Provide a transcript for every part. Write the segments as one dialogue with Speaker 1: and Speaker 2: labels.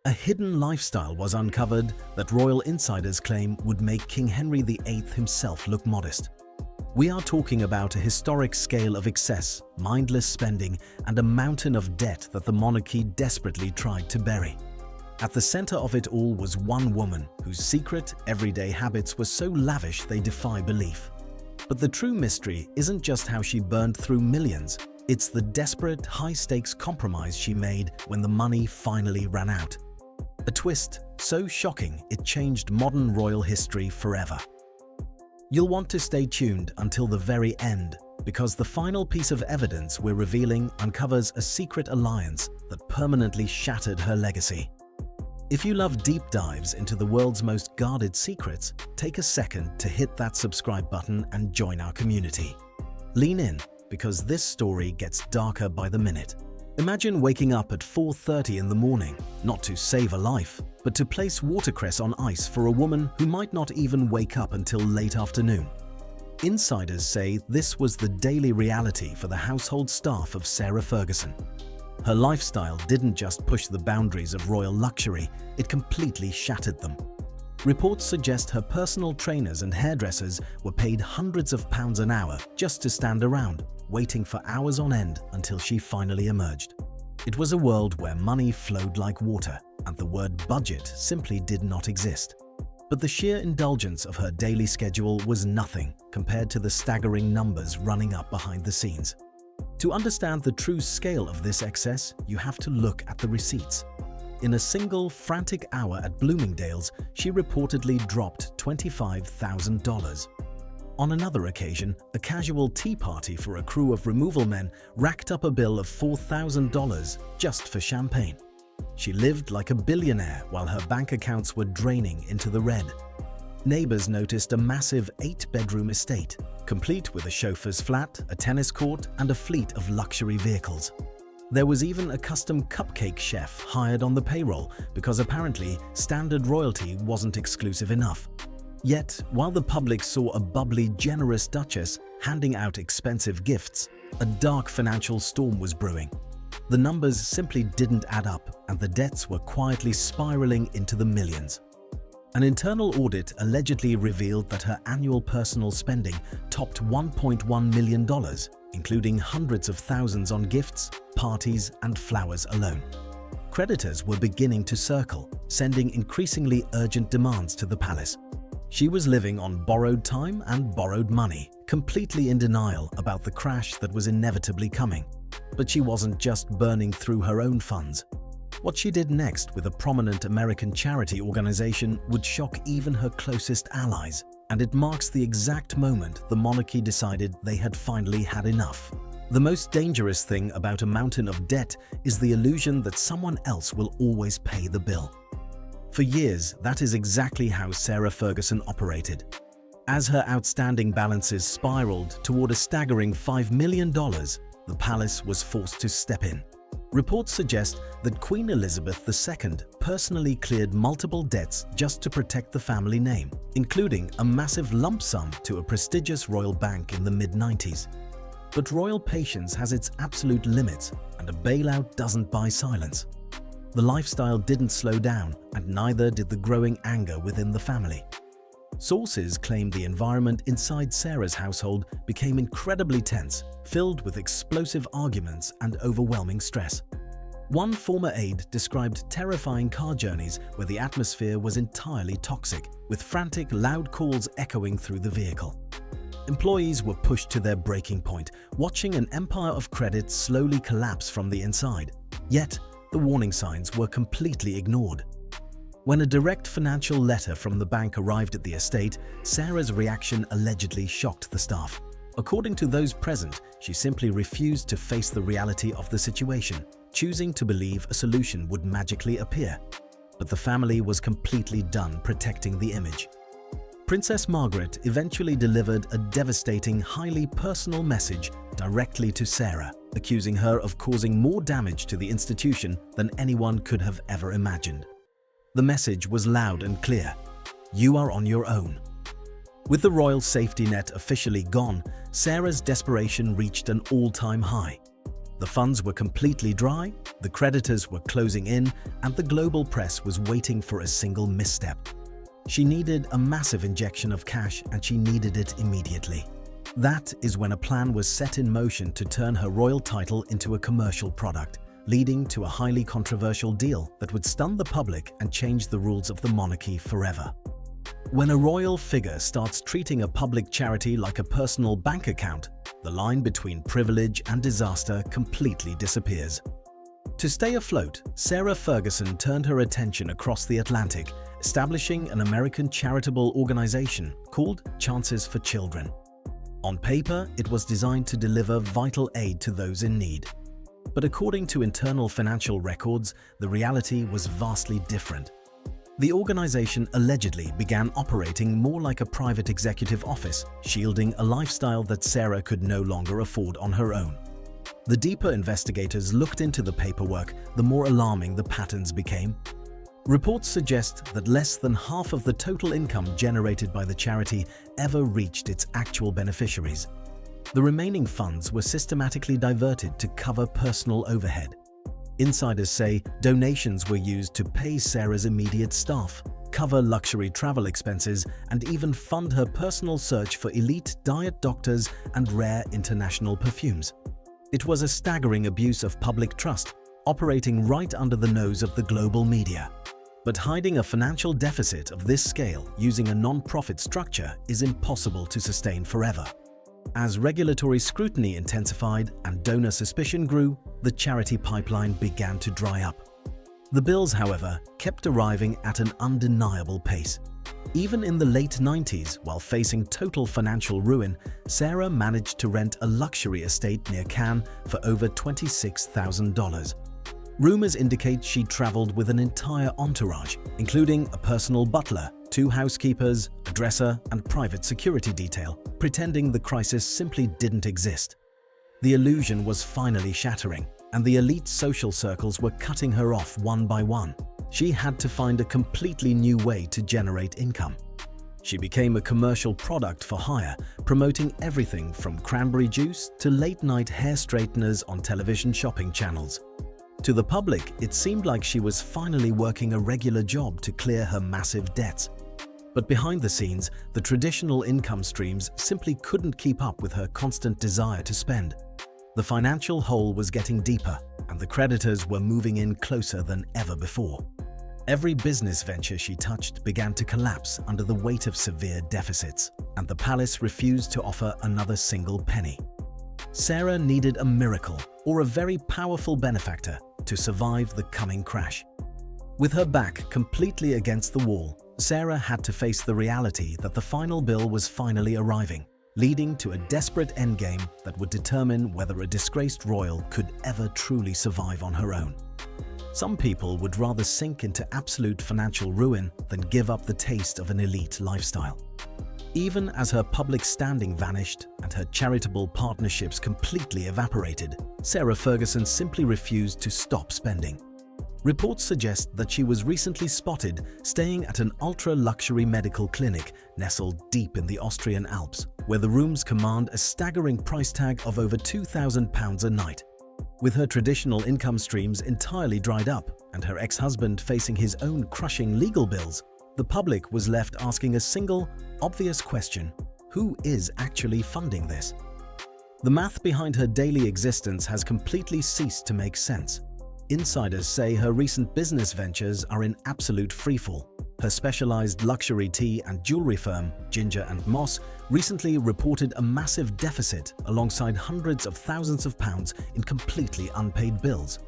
Speaker 1: A hidden lifestyle was uncovered that royal insiders claim would make King Henry VIII himself look modest. We are talking about a historic scale of excess, mindless spending, and a mountain of debt that the monarchy desperately tried to bury. At the center of it all was one woman whose secret, everyday habits were so lavish they defy belief. But the true mystery isn't just how she burned through millions, it's the desperate, high-stakes compromise she made when the money finally ran out. A twist so shocking it changed modern royal history forever. You'll want to stay tuned until the very end, because the final piece of evidence we're revealing uncovers a secret alliance that permanently shattered her legacy. If you love deep dives into the world's most guarded secrets, take a second to hit that subscribe button and join our community. Lean in, because this story gets darker by the minute. Imagine waking up at 4:30 in the morning, not to save a life, but to place watercress on ice for a woman who might not even wake up until late afternoon. Insiders say this was the daily reality for the household staff of Sarah Ferguson. Her lifestyle didn't just push the boundaries of royal luxury, it completely shattered them. Reports suggest her personal trainers and hairdressers were paid hundreds of pounds an hour just to stand around, waiting for hours on end until she finally emerged. It was a world where money flowed like water, and the word budget simply did not exist. But the sheer indulgence of her daily schedule was nothing compared to the staggering numbers running up behind the scenes. To understand the true scale of this excess, you have to look at the receipts. In a single frantic hour at Bloomingdale's, she reportedly dropped $25,000. On another occasion, a casual tea party for a crew of removal men racked up a bill of $4,000 just for champagne. She lived like a billionaire while her bank accounts were draining into the red. Neighbors noticed a massive 8-bedroom estate, complete with a chauffeur's flat, a tennis court, and a fleet of luxury vehicles. There was even a custom cupcake chef hired on the payroll because apparently standard royalty wasn't exclusive enough. Yet, while the public saw a bubbly, generous duchess handing out expensive gifts, a dark financial storm was brewing. The numbers simply didn't add up, and the debts were quietly spiraling into the millions. An internal audit allegedly revealed that her annual personal spending topped $1.1 million, including hundreds of thousands on gifts, parties, and flowers alone. Creditors were beginning to circle, sending increasingly urgent demands to the palace. She was living on borrowed time and borrowed money, completely in denial about the crash that was inevitably coming. But she wasn't just burning through her own funds. What she did next with a prominent American charity organization would shock even her closest allies, and it marks the exact moment the monarchy decided they had finally had enough. The most dangerous thing about a mountain of debt is the illusion that someone else will always pay the bill. For years, that is exactly how Sarah Ferguson operated. As her outstanding balances spiraled toward a staggering $5 million, the palace was forced to step in. Reports suggest that Queen Elizabeth II personally cleared multiple debts just to protect the family name, including a massive lump sum to a prestigious royal bank in the mid-90s. But royal patience has its absolute limits, and a bailout doesn't buy silence. The lifestyle didn't slow down, and neither did the growing anger within the family. Sources claim the environment inside Sarah's household became incredibly tense, filled with explosive arguments and overwhelming stress. One former aide described terrifying car journeys where the atmosphere was entirely toxic, with frantic, loud calls echoing through the vehicle. Employees were pushed to their breaking point, watching an empire of credit slowly collapse from the inside. Yet, the warning signs were completely ignored. When a direct financial letter from the bank arrived at the estate, Sarah's reaction allegedly shocked the staff. According to those present, she simply refused to face the reality of the situation, choosing to believe a solution would magically appear. But the family was completely done protecting the image. Princess Margaret eventually delivered a devastating, highly personal message directly to Sarah, accusing her of causing more damage to the institution than anyone could have ever imagined. The message was loud and clear: "You are on your own." With the royal safety net officially gone, Sarah's desperation reached an all-time high. The funds were completely dry, the creditors were closing in, and the global press was waiting for a single misstep. She needed a massive injection of cash, and she needed it immediately. That is when a plan was set in motion to turn her royal title into a commercial product, leading to a highly controversial deal that would stun the public and change the rules of the monarchy forever. When a royal figure starts treating a public charity like a personal bank account, the line between privilege and disaster completely disappears. To stay afloat, Sarah Ferguson turned her attention across the Atlantic, establishing an American charitable organization called Chances for Children. On paper, it was designed to deliver vital aid to those in need. But according to internal financial records, the reality was vastly different. The organization allegedly began operating more like a private executive office, shielding a lifestyle that Sarah could no longer afford on her own. The deeper investigators looked into the paperwork, the more alarming the patterns became. Reports suggest that less than half of the total income generated by the charity ever reached its actual beneficiaries. The remaining funds were systematically diverted to cover personal overhead. Insiders say donations were used to pay Sarah's immediate staff, cover luxury travel expenses, and even fund her personal search for elite diet doctors and rare international perfumes. It was a staggering abuse of public trust, operating right under the nose of the global media. But hiding a financial deficit of this scale using a non-profit structure is impossible to sustain forever. As regulatory scrutiny intensified and donor suspicion grew, the charity pipeline began to dry up. The bills, however, kept arriving at an undeniable pace. Even in the late 90s, while facing total financial ruin, Sarah managed to rent a luxury estate near Cannes for over $26,000. Rumors indicate she traveled with an entire entourage, including a personal butler, 2 housekeepers, a dresser, and private security detail, pretending the crisis simply didn't exist. The illusion was finally shattering, and the elite social circles were cutting her off one by one. She had to find a completely new way to generate income. She became a commercial product for hire, promoting everything from cranberry juice to late-night hair straighteners on television shopping channels. To the public, it seemed like she was finally working a regular job to clear her massive debts. But behind the scenes, the traditional income streams simply couldn't keep up with her constant desire to spend. The financial hole was getting deeper, and the creditors were moving in closer than ever before. Every business venture she touched began to collapse under the weight of severe deficits, and the palace refused to offer another single penny. Sarah needed a miracle or a very powerful benefactor to survive the coming crash. With her back completely against the wall, Sarah had to face the reality that the final bill was finally arriving, leading to a desperate endgame that would determine whether a disgraced royal could ever truly survive on her own. Some people would rather sink into absolute financial ruin than give up the taste of an elite lifestyle. Even as her public standing vanished and her charitable partnerships completely evaporated, Sarah Ferguson simply refused to stop spending. Reports suggest that she was recently spotted staying at an ultra-luxury medical clinic nestled deep in the Austrian Alps, where the rooms command a staggering price tag of over £2,000 a night. With her traditional income streams entirely dried up and her ex-husband facing his own crushing legal bills, the public was left asking a single, obvious question: who is actually funding this? The math behind her daily existence has completely ceased to make sense. Insiders say her recent business ventures are in absolute freefall. Her specialized luxury tea and jewelry firm, Ginger & Moss, recently reported a massive deficit alongside hundreds of thousands of pounds in completely unpaid bills.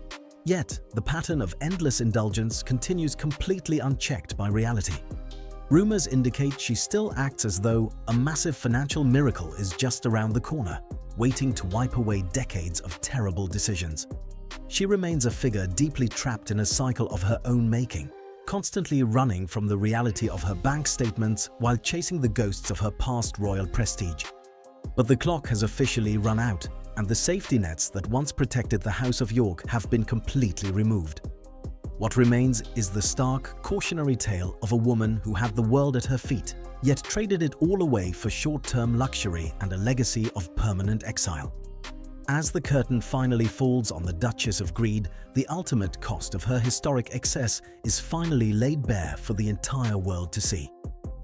Speaker 1: Yet, the pattern of endless indulgence continues completely unchecked by reality. Rumors indicate she still acts as though a massive financial miracle is just around the corner, waiting to wipe away decades of terrible decisions. She remains a figure deeply trapped in a cycle of her own making, constantly running from the reality of her bank statements while chasing the ghosts of her past royal prestige. But the clock has officially run out, and the safety nets that once protected the House of York have been completely removed. What remains is the stark, cautionary tale of a woman who had the world at her feet, yet traded it all away for short-term luxury and a legacy of permanent exile. As the curtain finally falls on the Duchess of Greed, the ultimate cost of her historic excess is finally laid bare for the entire world to see.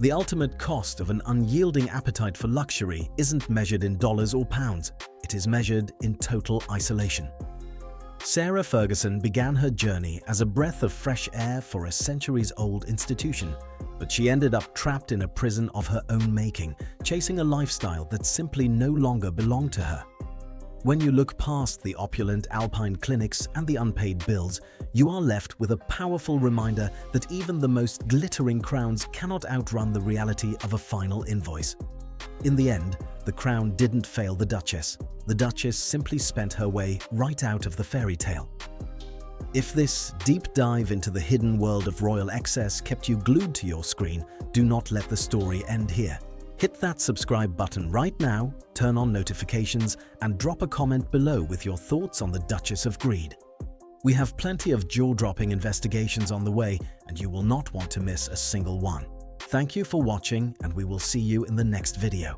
Speaker 1: The ultimate cost of an unyielding appetite for luxury isn't measured in dollars or pounds, it is measured in total isolation. Sarah Ferguson began her journey as a breath of fresh air for a centuries-old institution, but she ended up trapped in a prison of her own making, chasing a lifestyle that simply no longer belonged to her. When you look past the opulent alpine clinics and the unpaid bills, you are left with a powerful reminder that even the most glittering crowns cannot outrun the reality of a final invoice. In the end, the crown didn't fail the Duchess. The Duchess simply spent her way right out of the fairy tale. If this deep dive into the hidden world of royal excess kept you glued to your screen, do not let the story end here. Hit that subscribe button right now, turn on notifications, and drop a comment below with your thoughts on the Duchess of Greed. We have plenty of jaw-dropping investigations on the way, and you will not want to miss a single one. Thank you for watching, and we will see you in the next video.